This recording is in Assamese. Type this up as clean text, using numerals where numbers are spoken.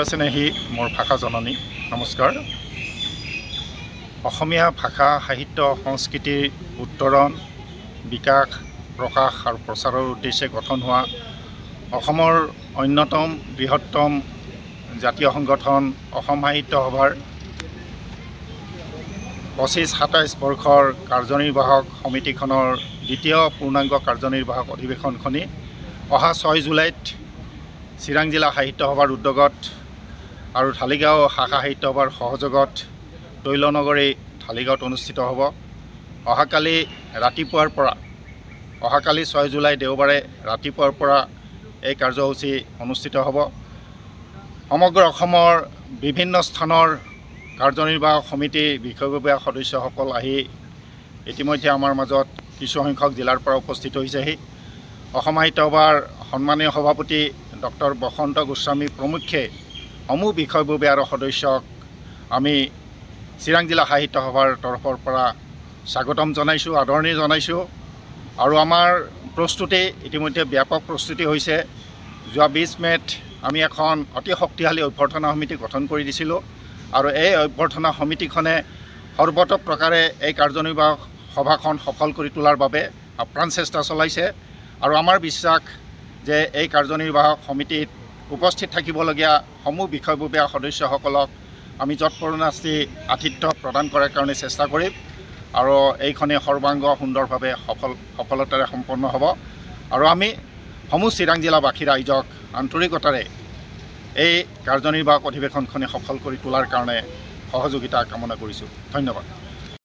স্নেহী মোৰ ভাষা জননী নমস্কাৰ। অসমীয়া ভাষা সাহিত্য সংস্কৃতিৰ উত্তৰণ বিকাশ প্ৰকাশ আৰু প্ৰচাৰৰ উদ্দেশ্যে গঠন হোৱা অসমৰ অন্যতম বৃহত্তম জাতীয় সংগঠন অসম সাহিত্য সভাৰ ২৫-২৭ বৰ্ষৰ কাৰ্যনিৰ্বাহক সমিতিখনৰ দ্বিতীয় পূৰ্ণাংগ কাৰ্যনিৰ্বাহক অধিৱেশনখনি অহা ৬ জুলাইত চিৰাং জিলা সাহিত্য সভাৰ উদ্যোগত আৰু ঢালিগাঁও শাখা সাহিত্য সভাৰ সহযোগত তৈলনগৰী ঢালিগাঁৱত অনুষ্ঠিত হ'ব। অহাকালি ৬ জুলাই দেওবাৰে ৰাতিপুৱাৰ পৰা এই কাৰ্যসূচী অনুষ্ঠিত হ'ব। সমগ্ৰ অসমৰ বিভিন্ন স্থানৰ কাৰ্যনিৰ্বাহক সমিতিৰ বিষয়ববীয়া সদস্যসকল আহি ইতিমধ্যে আমাৰ মাজত কিছুসংখ্যক জিলাৰ পৰা উপস্থিত হৈছেহি। অসম সাহিত্য সভাৰ সন্মানীয় সভাপতি ডক্টৰ বসন্ত গোস্বামী প্ৰমুখ্যে সমূহ বিষয়ববীয়া আৰু সদস্যক আমি চিৰাং জিলা সাহিত্য সভাৰ তৰফৰ পৰা স্বাগতম জনাইছোঁ, আদৰণি জনাইছোঁ। আৰু আমাৰ প্ৰস্তুতি ইতিমধ্যে ব্যাপক প্ৰস্তুতি হৈছে। যোৱা ২০ মে'ত আমি এখন অতি শক্তিশালী অভ্যৰ্থনা সমিতি গঠন কৰি দিছিলোঁ আৰু এই অভ্যৰ্থনা সমিতিখনে সৰ্বতোপ্ৰকাৰে এই কাৰ্যনিৰ্বাহক সভাখন সফল কৰি তোলাৰ বাবে আপ্ৰাণ চেষ্টা চলাইছে। আৰু আমাৰ বিশ্বাস যে এই কাৰ্যনিৰ্বাহক সমিতিত উপস্থিত থাকিবলগীয়া সমূহ বিষয়ববীয়া সদস্যসকলক আমি যৎপৰোনাস্তি আতিথ্য প্ৰদান কৰাৰ কাৰণে চেষ্টা কৰিম আৰু এইখনে সৰ্বাংগ সুন্দৰভাৱে সফলতাৰে সম্পন্ন হ'ব। আৰু আমি সমূহ চিৰাং জিলাবাসী ৰাইজক আন্তৰিকতাৰে এই কাৰ্যনিৰ্বাহক অধিৱেশনখনে সফল কৰি তোলাৰ কাৰণে সহযোগিতা কামনা কৰিছোঁ। ধন্যবাদ।